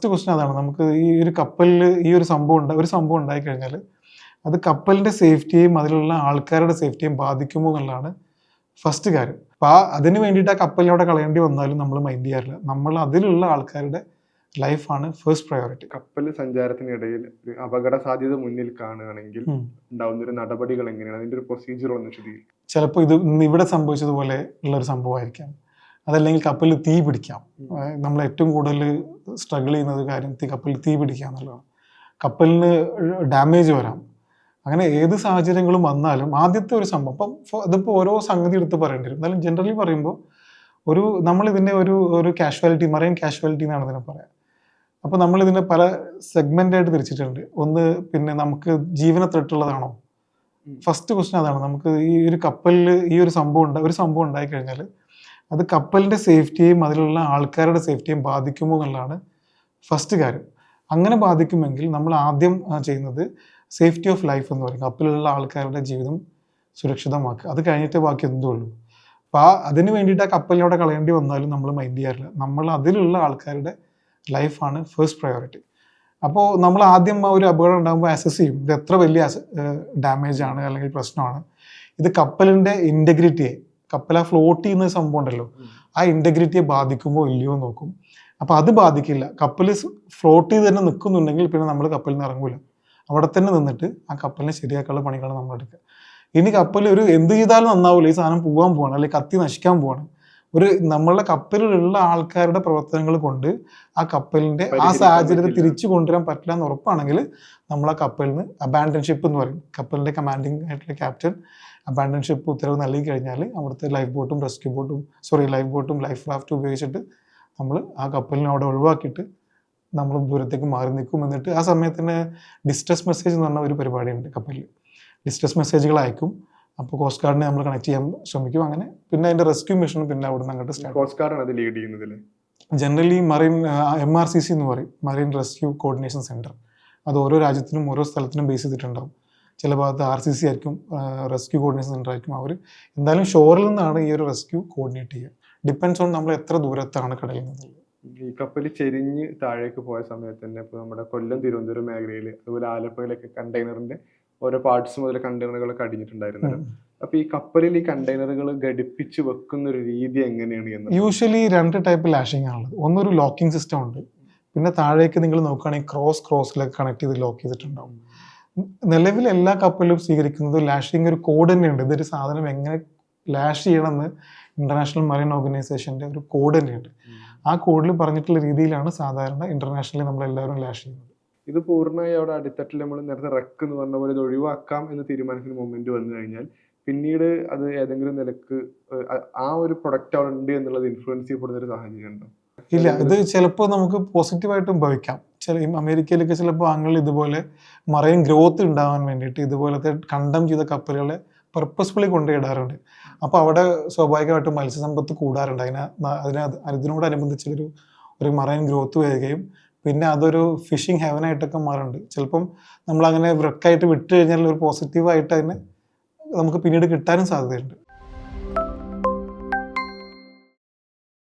First question അതാണ്. നമുക്ക് ഈ ഒരു കപ്പലിൽ ഈ ഒരു സംഭവം ഉണ്ടായി കഴിഞ്ഞാൽ അത് കപ്പലിൻ്റെ സേഫ്റ്റിയെയും അതിലുള്ള ആൾക്കാരുടെ സേഫ്റ്റിയെയും ബാധിക്കുമോ എന്നുള്ളതാണ് ഫസ്റ്റ് കാര്യം. അപ്പോൾ അതിന് വേണ്ടിയിട്ട് ആ കപ്പലിനവിടെ കളയേണ്ടി വന്നാലും നമ്മൾ മൈൻഡ് ചെയ്യാറില്ല. നമ്മൾ അതിലുള്ള ആൾക്കാരുടെ ലൈഫാണ് ഫസ്റ്റ് പ്രയോറിറ്റി. കപ്പൽ സഞ്ചാരത്തിനിടയിൽ ഒരു അപകട സാധ്യത മുന്നിൽ കാണുകയാണെങ്കിൽ ഉണ്ടാവുന്ന ഒരു നടപടികൾ എങ്ങനെയാണ്, അതിന്റെ ഒരു പ്രൊസീജിയർ ഒന്ന് വിശദീകരിക്കും. ചിലപ്പോൾ ഇത് ഇവിടെ സംഭവിച്ചതുപോലെ ഉള്ളൊരു സംഭവമായിരിക്കാം. അതല്ലെങ്കിൽ കപ്പലിൽ തീ പിടിക്കാം. നമ്മൾ ഏറ്റവും കൂടുതൽ സ്ട്രഗിൾ ചെയ്യുന്നത് കാര്യം കപ്പലിൽ തീ പിടിക്കുക എന്നുള്ളതാണ്. കപ്പലിന് ഡാമേജ് വരാം. അങ്ങനെ ഏത് സാഹചര്യങ്ങളും വന്നാലും ആദ്യത്തെ ഒരു സംഭവം അപ്പം അതിപ്പോൾ ഓരോ സംഗതി എടുത്ത് പറയേണ്ടി വരും. എന്നാലും ജനറലി പറയുമ്പോൾ നമ്മളിതിൻ്റെ ഒരു കാഷ്വാലിറ്റി, മറൈൻ കാഷ്വാലിറ്റി എന്നാണ് ഇതിനെ പറയാം. അപ്പോൾ നമ്മളിതിനെ പല സെഗ്മെൻ്റായിട്ട് തിരിച്ചിട്ടുണ്ട്. ഒന്ന്, പിന്നെ നമുക്ക് ജീവന ത്രെട്ടുള്ളതാണോ? ഫസ്റ്റ് ക്വസ്റ്റ്യൻ അതാണ്. നമുക്ക് ഈ ഒരു കപ്പലിൽ ഈ ഒരു സംഭവം ഉണ്ടായി കഴിഞ്ഞാൽ അത് കപ്പലിൻ്റെ സേഫ്റ്റിയെയും അതിലുള്ള ആൾക്കാരുടെ സേഫ്റ്റിയെയും ബാധിക്കുമോ എന്നുള്ളതാണ് ഫസ്റ്റ് കാര്യം. അങ്ങനെ ബാധിക്കുമെങ്കിൽ നമ്മൾ ആദ്യം ചെയ്യുന്നത് സേഫ്റ്റി ഓഫ് ലൈഫ് എന്ന് പറയും. കപ്പലിലുള്ള ആൾക്കാരുടെ ജീവിതം സുരക്ഷിതമാക്കുക. അത് കഴിഞ്ഞിട്ടേ ബാക്കി എന്തേ ഉള്ളൂ. അപ്പോൾ അതിന് വേണ്ടിയിട്ട് ആ കപ്പലിനവിടെ കളയേണ്ടി വന്നാലും നമ്മൾ മൈൻഡ് ചെയ്യാറില്ല. നമ്മൾ അതിലുള്ള ആൾക്കാരുടെ ലൈഫാണ് ഫസ്റ്റ് പ്രയോറിറ്റി. അപ്പോൾ നമ്മൾ ആദ്യം ഒരു അപകടം ഉണ്ടാകുമ്പോൾ അസസ് ചെയ്യും, ഇത് എത്ര വലിയ ഡാമേജ് ആണ് അല്ലെങ്കിൽ പ്രശ്നമാണ്, ഇത് കപ്പലിൻ്റെ ഇൻറ്റഗ്രിറ്റിയെ, കപ്പൽ ആ ഫ്ലോട്ട് ചെയ്യുന്ന സംഭവം ഉണ്ടല്ലോ, ആ ഇൻറ്റഗ്രിറ്റിയെ ബാധിക്കുമോ ഇല്ലയോ നോക്കും. അപ്പോൾ അത് ബാധിക്കില്ല. കപ്പൽ ഫ്ലോട്ട് ചെയ്ത് തന്നെ നിൽക്കുന്നുണ്ടെങ്കിൽ പിന്നെ നമ്മൾ കപ്പലിൽ നിന്ന് ഇറങ്ങൂല. അവിടെ തന്നെ നിന്നിട്ട് ആ കപ്പലിനെ ശരിയാക്കാനുള്ള പണികളാണ് നമ്മൾ എടുക്കുക. ഇനി കപ്പൽ എന്ത് ചെയ്താലും നന്നാവില്ല, ഈ സാധനം പോകാൻ പോവാണ് അല്ലെങ്കിൽ കത്തി നശിക്കാൻ പോവാണ്, നമ്മളുടെ കപ്പലിലുള്ള ആൾക്കാരുടെ പ്രവർത്തനങ്ങൾ കൊണ്ട് ആ കപ്പലിൻ്റെ ആ സാഹചര്യത്തെ തിരിച്ചു കൊണ്ടുവരാൻ പറ്റില്ല എന്ന് ഉറപ്പാണെങ്കിൽ നമ്മൾ ആ കപ്പലിന് അബാൻഡൻഷിപ്പ് എന്ന് പറയും. കപ്പലിൻ്റെ കമാൻഡിങ് ആയിട്ടുള്ള ക്യാപ്റ്റൻ അബാൻഡൻഷിപ്പ് ഉത്തരവ് നൽകി കഴിഞ്ഞാൽ അവിടുത്തെ ലൈഫ് ബോട്ടും ലൈഫ് റാഫ്റ്റും ഉപയോഗിച്ചിട്ട് നമ്മൾ ആ കപ്പലിനെ അവിടെ ഒഴിവാക്കിയിട്ട് നമ്മൾ ദൂരത്തേക്ക് മാറി നിൽക്കും. എന്നിട്ട് ആ സമയത്തിന് ഡിസ്ട്രസ് മെസ്സേജ് എന്ന് പറഞ്ഞ ഒരു പരിപാടിയുണ്ട് കപ്പലിൽ. ഡിസ്ട്രസ് മെസ്സേജുകൾ അയക്കും. അപ്പോൾ കോസ്റ്റ് ഗാർഡിനെ നമ്മൾ കണക്ട് ചെയ്യാൻ ശ്രമിക്കും. അങ്ങനെ പിന്നെ അതിൻ്റെ റെസ്ക്യൂ മിഷനും പിന്നെ അവിടെ നിന്ന് അങ്ങോട്ട് സ്റ്റാർട്ട്. കോസ്റ്റ് ഗാർഡാണ് അത് ലീഡ് ചെയ്യുന്നതിൽ ജനറലി മറൈൻ MRCC എന്ന് പറയും, മറൈൻ റെസ്ക്യൂ കോർഡിനേഷൻ സെൻറ്റർ. അത് ഓരോ രാജ്യത്തിനും ഓരോ സ്ഥലത്തിനും ബേസ് ചെയ്തിട്ടുണ്ടാവും. ചില ഭാഗത്ത് RCC ആയിരിക്കും, റെസ്ക്യൂ കോർഡിനേഷൻ സെൻറ്റർ ആയിരിക്കും. അവർ എന്തായാലും ഷോറിൽ നിന്നാണ് ഈ ഒരു റെസ്ക്യൂ കോർഡിനേറ്റ് ചെയ്യുക. ഡിപ്പെൻഡ്സ് ഓൺ നമ്മൾ എത്ര ദൂരത്താണ് കടലിൽ നിന്നുള്ളത്. ഈ കപ്പൽ ചെരിഞ്ഞ് താഴേക്ക് പോയ സമയത്ത് തന്നെ ഇപ്പോൾ നമ്മുടെ കൊല്ലം, തിരുവനന്തപുരം മേഖലയിൽ, അതുപോലെ ആലപ്പുഴയിലൊക്കെ കണ്ടെയ്നറിന്റെ ഓരോ പാർട്സ് മുതൽ കണ്ടെയ്നറുകളൊക്കെ അടിഞ്ഞിട്ടുണ്ടായിരുന്നല്ലോ. അപ്പൊ ഈ കപ്പലിൽ ഈ കണ്ടെയ്നറുകൾ ഘടിപ്പിച്ച് വെക്കുന്ന ഒരു രീതി എങ്ങനെയാണ്? യൂഷ്വലി 2 ടൈപ്പ് ലാഷിംഗ് ആണുള്ളത്. ഒന്നൊരു ലോക്കിംഗ് സിസ്റ്റം ഉണ്ട്, പിന്നെ താഴേക്ക് നിങ്ങൾ നോക്കുകയാണെങ്കിൽ ക്രോസിലൊക്കെ കണക്ട് ചെയ്ത് ലോക്ക് ചെയ്തിട്ടുണ്ടാവും. നിലവിൽ എല്ലാ കപ്പലിലും സ്വീകരിക്കുന്നത് ലാഷിംഗ് ഒരു കോഡ് തന്നെയുണ്ട്. ഇതൊരു സാധനം എങ്ങനെ ലാഷ് ചെയ്യണമെന്ന് ഇന്റർനാഷണൽ മറൈൻ ഓർഗനൈസേഷൻ്റെ ഒരു കോഡ് തന്നെയുണ്ട്. ആ കോഡിൽ പറഞ്ഞിട്ടുള്ള രീതിയിലാണ് സാധാരണ ഇന്റർനാഷണലി നമ്മളെല്ലാവരും ലാഷ് ചെയ്യുന്നത്. ഇത് പൂർണ്ണമായി അവിടെ അടിത്തട്ടിൽ നമ്മൾ നേരത്തെ റെക്ക് എന്ന് പറഞ്ഞ പോലെ ഇത് ഒഴിവാക്കാം എന്ന് തീരുമാനിക്കുന്ന മൊമെന്റ് വന്നു കഴിഞ്ഞാൽ പിന്നീട് അത് ഏതെങ്കിലും നിലക്ക് ആ ഒരു പ്രൊഡക്റ്റ് അവിടെ ഉണ്ട് എന്നുള്ളത് ഇൻഫ്ലുവൻസ് ചെയ്യപ്പെടുന്ന ഒരു സാഹചര്യം ഉണ്ടോ? ഇല്ല, ഇത് ചിലപ്പോൾ നമുക്ക് പോസിറ്റീവായിട്ടും ഭവിക്കാം. അമേരിക്കയിലൊക്കെ ചിലപ്പോൾ അങ്ങനെ ഇതുപോലെ മറൈൻ ഗ്രോത്ത് ഉണ്ടാവാൻ വേണ്ടിയിട്ട് ഇതുപോലത്തെ കണ്ടം ചെയ്ത കപ്പലുകളെ പർപ്പസ്ഫുള്ളി കൊണ്ടുപോയിടാറുണ്ട്. അപ്പോൾ അവിടെ സ്വാഭാവികമായിട്ടും മത്സ്യസമ്പത്ത് കൂടാറുണ്ട്. അതിനോടനുബന്ധിച്ചൊരു മറൈൻ ഗ്രോത്ത് വരികയും പിന്നെ അതൊരു ഫിഷിംഗ് ഹെവനായിട്ടൊക്കെ മാറുന്നുണ്ട്. ചിലപ്പം നമ്മളങ്ങനെ വൃക്കായിട്ട് വിട്ട് കഴിഞ്ഞാൽ ഒരു പോസിറ്റീവായിട്ട് അതിനെ നമുക്ക് പിന്നീട് കിട്ടാനും സാധ്യതയുണ്ട്.